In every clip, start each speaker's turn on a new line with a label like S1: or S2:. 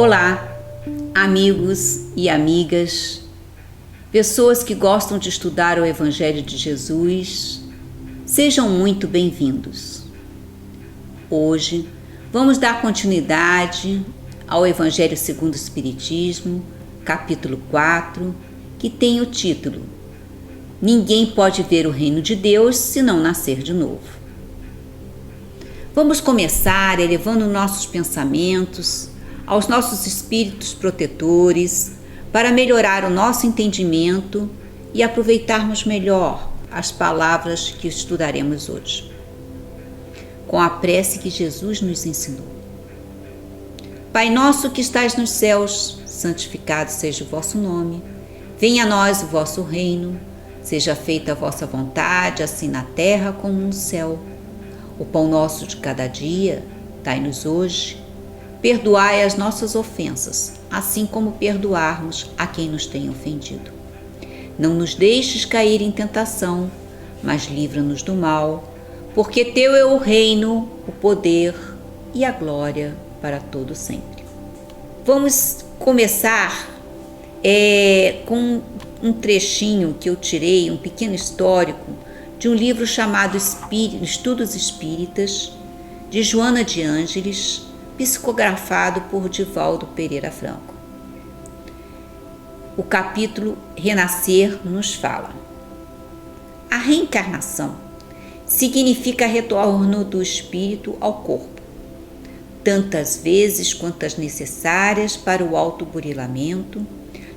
S1: Olá, amigos e amigas, pessoas que gostam de estudar o Evangelho de Jesus, sejam muito bem-vindos. Hoje vamos dar continuidade ao Evangelho segundo o Espiritismo, capítulo 4, que tem o título Ninguém pode ver o reino de Deus se não nascer de novo. Vamos começar elevando nossos pensamentos aos nossos espíritos protetores para melhorar o nosso entendimento e aproveitarmos melhor as palavras que estudaremos hoje. Com a prece que Jesus nos ensinou. Pai nosso que estais nos céus, santificado seja o vosso nome. Venha a nós o vosso reino. Seja feita a vossa vontade, assim na terra como no céu. O pão nosso de cada dia, dai-nos hoje. Perdoai as nossas ofensas, assim como perdoarmos a quem nos tem ofendido. Não nos deixes cair em tentação, mas livra-nos do mal, porque teu é o reino, o poder e a glória para todo sempre. Vamos começar com um trechinho que eu tirei, um pequeno histórico, de um livro chamado Estudos Espíritas, de Joana de Ângeles, psicografado por Divaldo Pereira Franco. O capítulo Renascer nos fala: a reencarnação significa retorno do espírito ao corpo, tantas vezes quantas necessárias para o autoburilamento,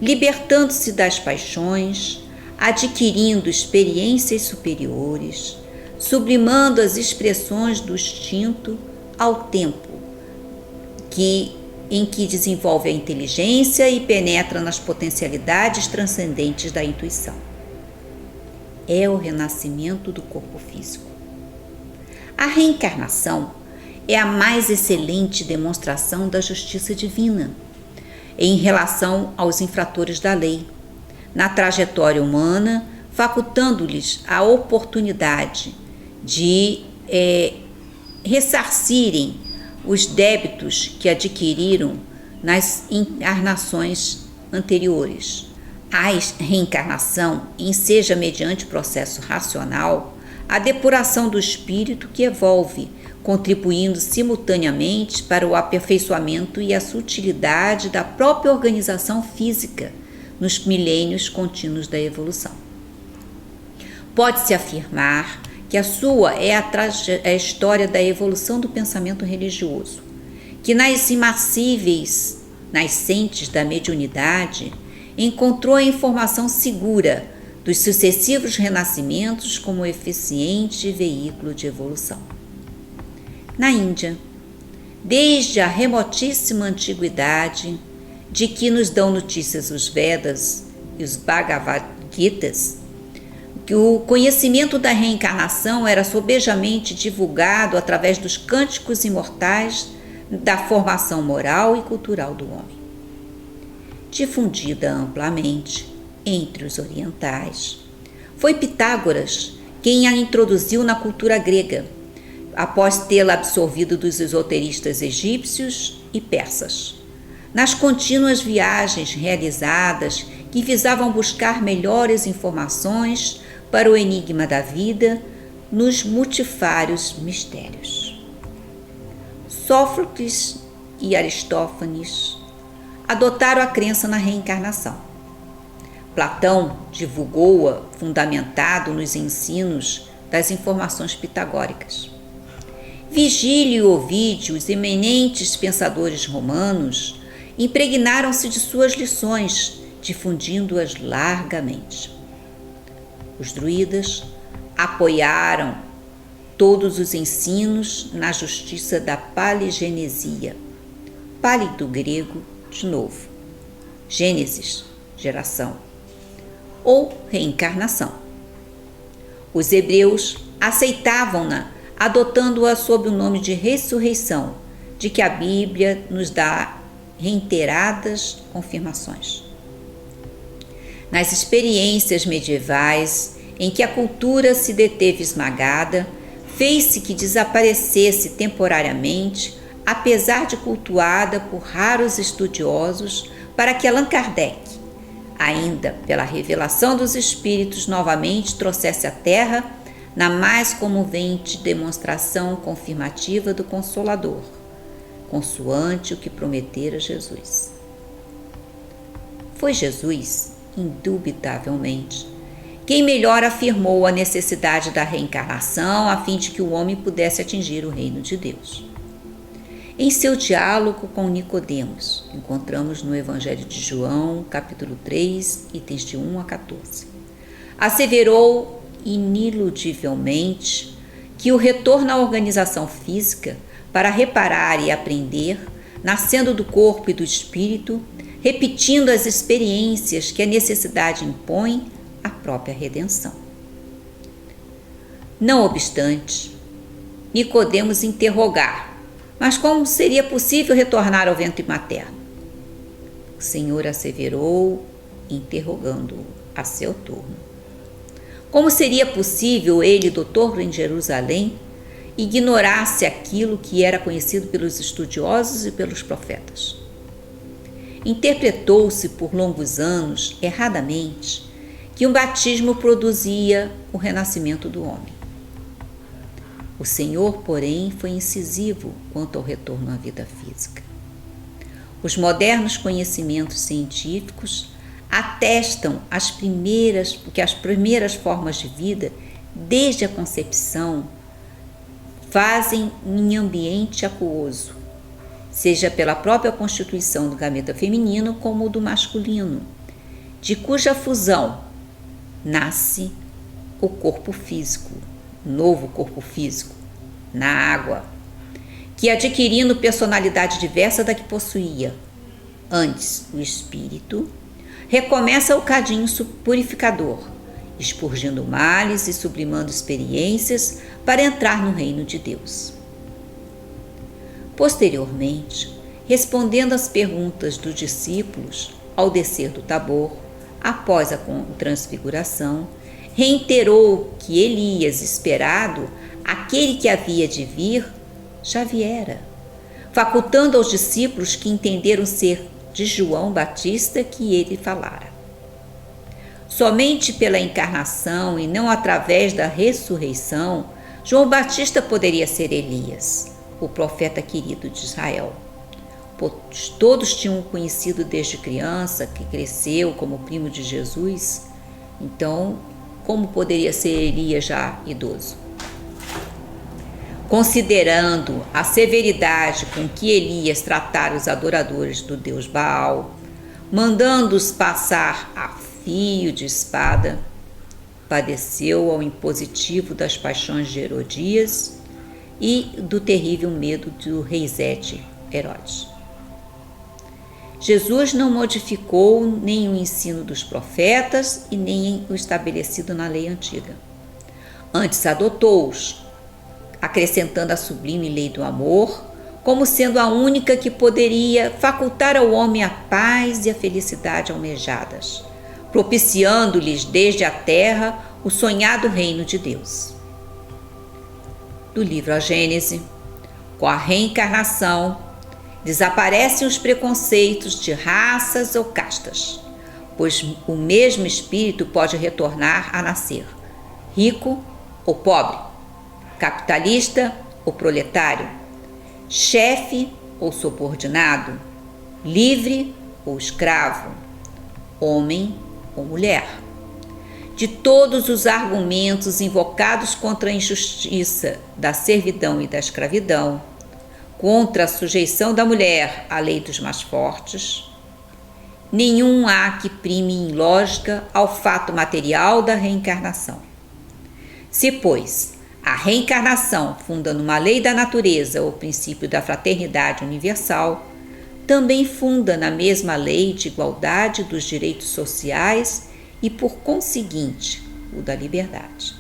S1: libertando-se das paixões, adquirindo experiências superiores, sublimando as expressões do instinto ao tempo em que desenvolve a inteligência e penetra nas potencialidades transcendentes da intuição. É o renascimento do corpo físico. A reencarnação é a mais excelente demonstração da justiça divina em relação aos infratores da lei, na trajetória humana, facultando-lhes a oportunidade de ressarcirem os débitos que adquiriram nas encarnações anteriores. A reencarnação enseja, mediante processo racional, a depuração do espírito que evolve, contribuindo simultaneamente para o aperfeiçoamento e a sutilidade da própria organização física nos milênios contínuos da evolução. Pode-se afirmar que a sua é a história da evolução do pensamento religioso, que nas imassíveis nascentes da mediunidade encontrou a informação segura dos sucessivos renascimentos como eficiente veículo de evolução. Na Índia, desde a remotíssima antiguidade, de que nos dão notícias os Vedas e os Bhagavad Gitas, que o conhecimento da reencarnação era sobejamente divulgado através dos cânticos imortais da formação moral e cultural do homem. Difundida amplamente entre os orientais, foi Pitágoras quem a introduziu na cultura grega, após tê-la absorvido dos esoteristas egípcios e persas, nas contínuas viagens realizadas que visavam buscar melhores informações para o enigma da vida nos multifários mistérios. Sófocles e Aristófanes adotaram a crença na reencarnação. Platão divulgou-a fundamentado nos ensinos das informações pitagóricas. Vigílio e Ovídio, os eminentes pensadores romanos, impregnaram-se de suas lições, difundindo-as largamente. Os druidas apoiaram todos os ensinos na justiça da paligenesia. Pali do grego, de novo. Gênesis, geração. Ou reencarnação. Os hebreus aceitavam-na, adotando-a sob o nome de ressurreição, de que a Bíblia nos dá reiteradas confirmações. Nas experiências medievais, em que a cultura se deteve esmagada, fez-se que desaparecesse temporariamente apesar de cultuada por raros estudiosos, para que Allan Kardec, ainda pela revelação dos Espíritos, novamente trouxesse à Terra na mais comovente demonstração confirmativa do Consolador, consoante o que prometera Jesus. Foi Jesus, indubitavelmente, quem melhor afirmou a necessidade da reencarnação a fim de que o homem pudesse atingir o reino de Deus. Em seu diálogo com Nicodemos, encontramos no Evangelho de João, capítulo 3, itens de 1 a 14. Asseverou ineludivelmente que o retorno à organização física para reparar e aprender, nascendo do corpo e do espírito, repetindo as experiências que a necessidade impõe à própria redenção. Não obstante, Nicodemos interrogar: mas como seria possível retornar ao ventre materno? O Senhor asseverou, interrogando-o a seu turno: como seria possível ele, doutor em Jerusalém, ignorasse aquilo que era conhecido pelos estudiosos e pelos profetas? Interpretou-se por longos anos, erradamente, que um batismo produzia o renascimento do homem. O Senhor, porém, foi incisivo quanto ao retorno à vida física. Os modernos conhecimentos científicos atestam que as primeiras formas de vida, desde a concepção, fazem em ambiente aquoso, seja pela própria constituição do gameta feminino como do masculino, de cuja fusão nasce o corpo físico, novo corpo físico, na água, que adquirindo personalidade diversa da que possuía antes o espírito, recomeça o cadinho purificador, expurgindo males e sublimando experiências para entrar no reino de Deus. Posteriormente, respondendo às perguntas dos discípulos ao descer do Tabor, após a transfiguração, reiterou que Elias esperado, aquele que havia de vir, já viera, facultando aos discípulos que entenderam ser de João Batista que ele falara. Somente pela encarnação e não através da ressurreição, João Batista poderia ser Elias, o profeta querido de Israel. Pois todos tinham o conhecido desde criança, que cresceu como primo de Jesus. Então, como poderia ser Elias já idoso? Considerando a severidade com que Elias tratara os adoradores do deus Baal, mandando-os passar a fio de espada, padeceu ao impositivo das paixões de Herodias e do terrível medo do rei Zete, Herodes. Jesus não modificou nem o ensino dos profetas e nem o estabelecido na lei antiga. Antes adotou-os, acrescentando a sublime lei do amor, como sendo a única que poderia facultar ao homem a paz e a felicidade almejadas, propiciando-lhes desde a terra o sonhado reino de Deus. Do livro A Gênese, com a reencarnação, desaparecem os preconceitos de raças ou castas, pois o mesmo espírito pode retornar a nascer, rico ou pobre, capitalista ou proletário, chefe ou subordinado, livre ou escravo, homem ou mulher. De todos os argumentos invocados contra a injustiça da servidão e da escravidão, contra a sujeição da mulher à lei dos mais fortes, nenhum há que prime em lógica ao fato material da reencarnação. Se, pois, a reencarnação funda numa lei da natureza o princípio da fraternidade universal, também funda na mesma lei de igualdade dos direitos sociais e, por conseguinte, o da liberdade.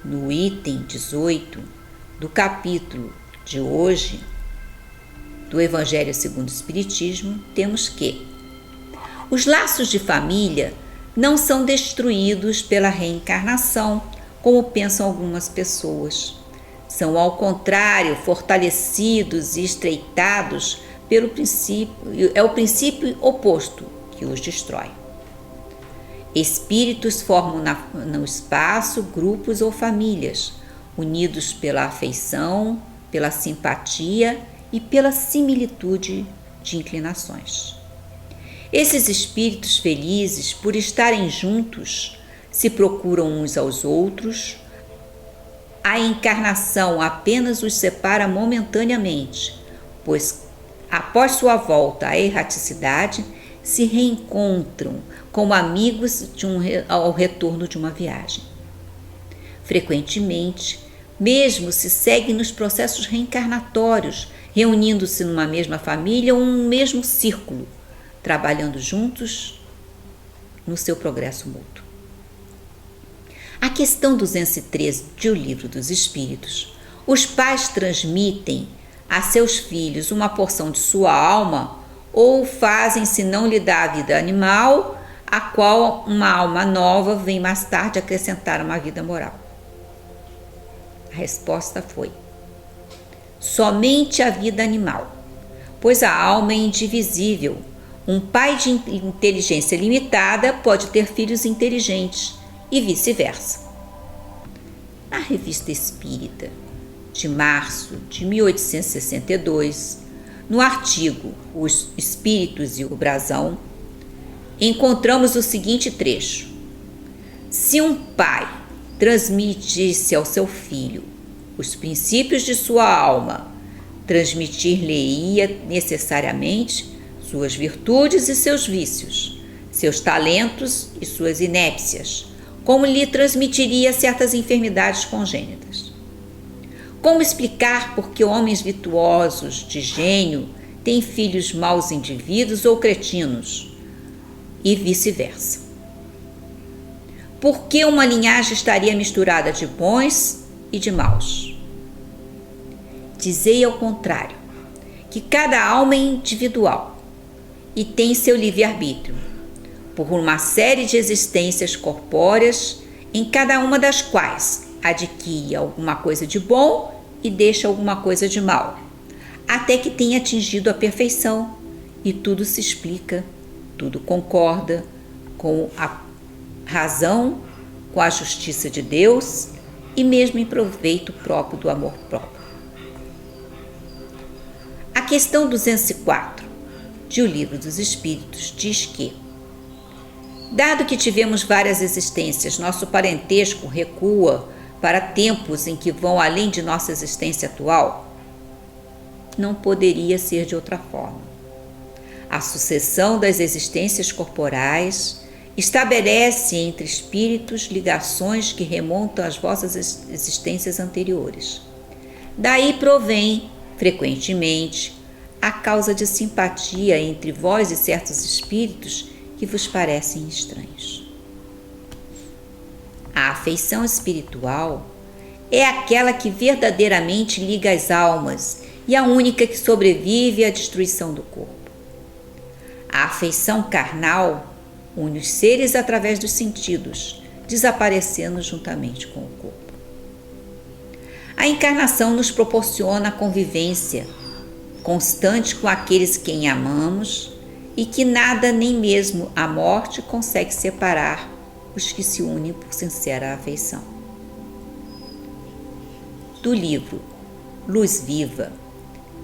S1: No item 18 do capítulo de hoje do Evangelho segundo o Espiritismo, temos que os laços de família não são destruídos pela reencarnação, como pensam algumas pessoas, São, ao contrário, fortalecidos e estreitados pelo princípio, é o princípio oposto que os destrói. Espíritos formam no espaço grupos ou famílias, unidos pela afeição, pela simpatia e pela similitude de inclinações. Esses espíritos felizes, por estarem juntos, se procuram uns aos outros. A encarnação apenas os separa momentaneamente, pois, após sua volta à erraticidade, se reencontram como amigos ao retorno de uma viagem. Frequentemente, mesmo se seguem nos processos reencarnatórios, reunindo-se numa mesma família ou num mesmo círculo, trabalhando juntos no seu progresso mútuo. A questão 213 de O Livro dos Espíritos: os pais transmitem a seus filhos uma porção de sua alma ou fazem se não lhe dá a vida animal, a qual uma alma nova vem mais tarde acrescentar uma vida moral? A resposta foi: somente a vida animal, pois a alma é indivisível. Um pai de inteligência limitada pode ter filhos inteligentes e vice-versa. Na Revista Espírita, de março de 1862, no artigo Os Espíritos e o Brasão, encontramos o seguinte trecho: se um pai transmitisse ao seu filho os princípios de sua alma, transmitir-lhe-ia necessariamente suas virtudes e seus vícios, seus talentos e suas inépcias, como lhe transmitiria certas enfermidades congênitas. Como explicar por que homens virtuosos de gênio têm filhos maus indivíduos ou cretinos, e vice-versa? Por que uma linhagem estaria misturada de bons e de maus? Dizei ao contrário, que cada alma é individual e tem seu livre-arbítrio, por uma série de existências corpóreas, em cada uma das quais adquire alguma coisa de bom e deixa alguma coisa de mal, até que tenha atingido a perfeição, e tudo se explica, tudo concorda com a razão, com a justiça de Deus e mesmo em proveito próprio do amor próprio. A questão 204 de O Livro dos Espíritos diz que, dado que tivemos várias existências, nosso parentesco recua para tempos em que vão além de nossa existência atual? Não poderia ser de outra forma. A sucessão das existências corporais estabelece entre espíritos ligações que remontam às vossas existências anteriores. Daí provém, frequentemente, a causa de simpatia entre vós e certos espíritos que vos parecem estranhos. A afeição espiritual é aquela que verdadeiramente liga as almas e a única que sobrevive à destruição do corpo. A afeição carnal une os seres através dos sentidos, desaparecendo juntamente com o corpo. A encarnação nos proporciona a convivência constante com aqueles quem amamos e que nada, nem mesmo a morte, consegue separar os que se unem por sincera afeição. Do livro Luz Viva,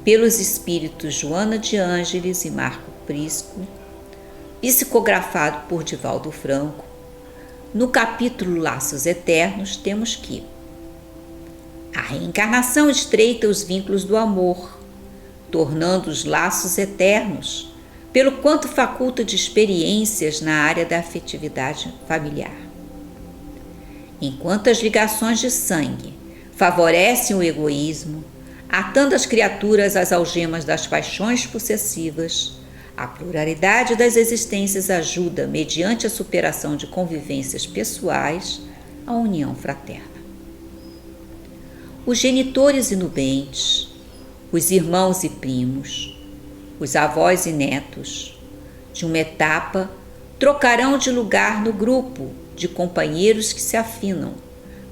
S1: pelos espíritos Joana de Ângeles e Marco Prisco, psicografado por Divaldo Franco, no capítulo Laços Eternos, temos que a reencarnação estreita os vínculos do amor, tornando os laços eternos, pelo quanto faculta de experiências na área da afetividade familiar. Enquanto as ligações de sangue favorecem o egoísmo, atando as criaturas às algemas das paixões possessivas, a pluralidade das existências ajuda, mediante a superação de convivências pessoais, a união fraterna. Os genitores inubentes, os irmãos e primos, os avós e netos, de uma etapa, trocarão de lugar no grupo de companheiros que se afinam,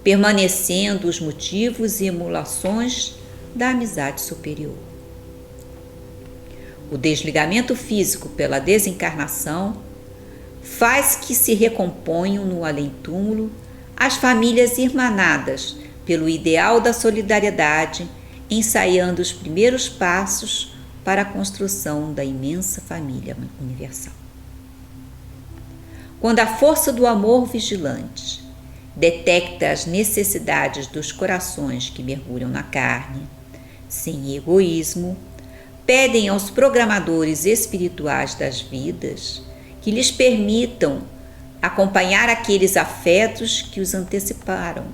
S1: permanecendo os motivos e emulações da amizade superior. O desligamento físico pela desencarnação faz que se recomponham no além-túmulo as famílias irmanadas pelo ideal da solidariedade, ensaiando os primeiros passos para a construção da imensa família universal. Quando a força do amor vigilante detecta as necessidades dos corações que mergulham na carne, sem egoísmo, pedem aos programadores espirituais das vidas que lhes permitam acompanhar aqueles afetos que os anteciparam,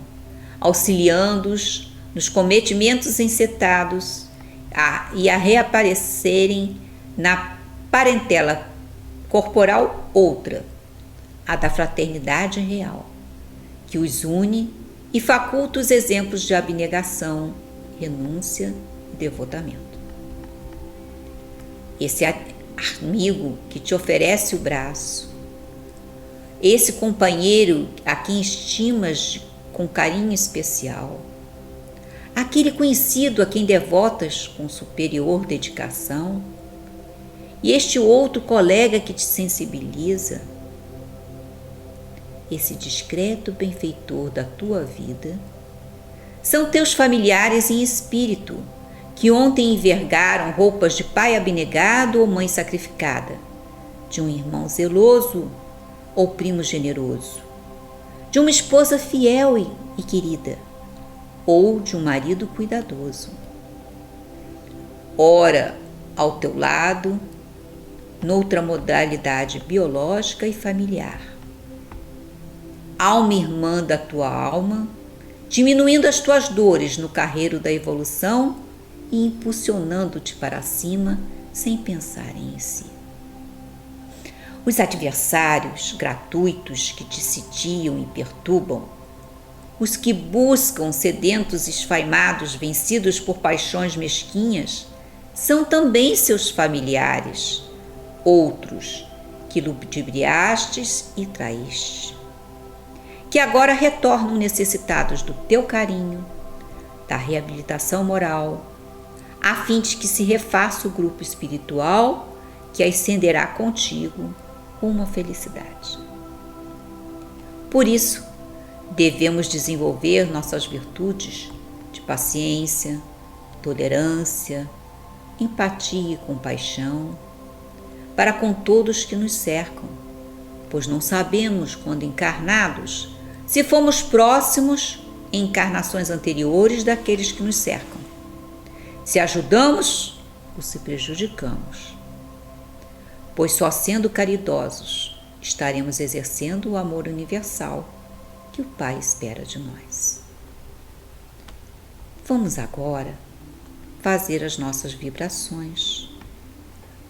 S1: auxiliando-os nos cometimentos encetados e a reaparecerem na parentela corporal outra, a da fraternidade real, que os une e faculta os exemplos de abnegação, renúncia e devotamento. Esse amigo que te oferece o braço, esse companheiro a quem estimas com carinho especial, aquele conhecido a quem devotas com superior dedicação, e este outro colega que te sensibiliza, esse discreto benfeitor da tua vida, são teus familiares em espírito, que ontem envergaram roupas de pai abnegado ou mãe sacrificada, de um irmão zeloso ou primo generoso, de uma esposa fiel e querida, ou de um marido cuidadoso. Ora ao teu lado, noutra modalidade biológica e familiar. Alma irmã da tua alma, diminuindo as tuas dores no carreiro da evolução e impulsionando-te para cima sem pensar em si. Os adversários gratuitos que te sitiam e perturbam, os que buscam sedentos esfaimados vencidos por paixões mesquinhas, são também seus familiares, outros que ludibriastes e traíste, que agora retornam necessitados do teu carinho, da reabilitação moral, a fim de que se refaça o grupo espiritual que ascenderá contigo rumo à felicidade. Por isso, devemos desenvolver nossas virtudes de paciência, tolerância, empatia e compaixão para com todos que nos cercam, pois não sabemos, quando encarnados, se fomos próximos em encarnações anteriores daqueles que nos cercam, se ajudamos ou se prejudicamos, pois só sendo caridosos estaremos exercendo o amor universal que o Pai espera de nós. Vamos agora fazer as nossas vibrações.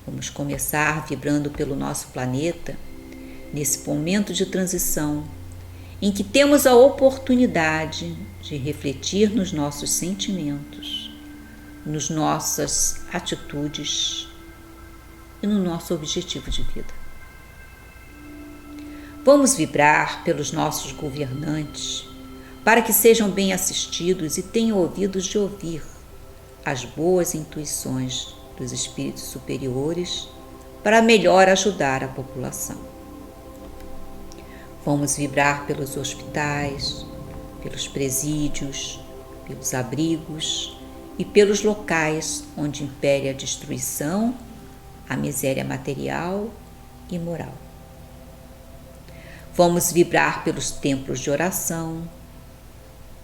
S1: Vamos começar vibrando pelo nosso planeta, nesse momento de transição, em que temos a oportunidade de refletir nos nossos sentimentos, nas nossas atitudes e no nosso objetivo de vida. Vamos vibrar pelos nossos governantes para que sejam bem assistidos e tenham ouvidos de ouvir as boas intuições dos espíritos superiores para melhor ajudar a população. Vamos vibrar pelos hospitais, pelos presídios, pelos abrigos e pelos locais onde impere a destruição, a miséria material e moral. Vamos vibrar pelos templos de oração,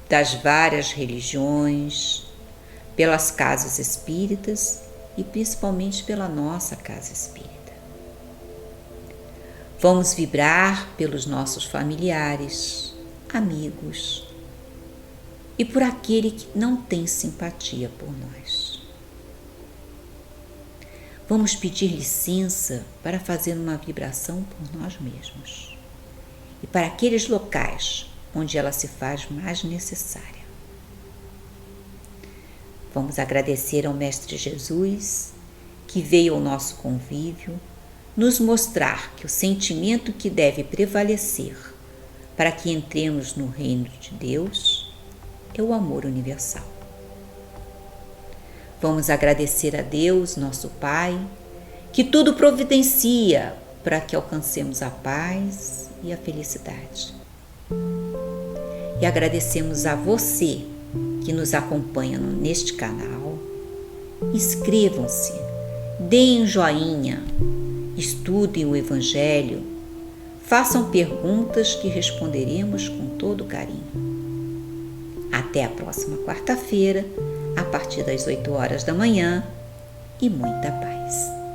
S1: das várias religiões, pelas casas espíritas e principalmente pela nossa casa espírita. Vamos vibrar pelos nossos familiares, amigos e por aquele que não tem simpatia por nós. Vamos pedir licença para fazer uma vibração por nós mesmos e para aqueles locais onde ela se faz mais necessária. Vamos agradecer ao Mestre Jesus, que veio ao nosso convívio, nos mostrar que o sentimento que deve prevalecer para que entremos no reino de Deus é o amor universal. Vamos agradecer a Deus, nosso Pai, que tudo providencia para que alcancemos a paz e a felicidade. E agradecemos a você que nos acompanha neste canal. Inscrevam-se, deem um joinha, estudem o Evangelho, façam perguntas que responderemos com todo carinho. Até a próxima quarta-feira, a partir das 8 horas da manhã, e muita paz.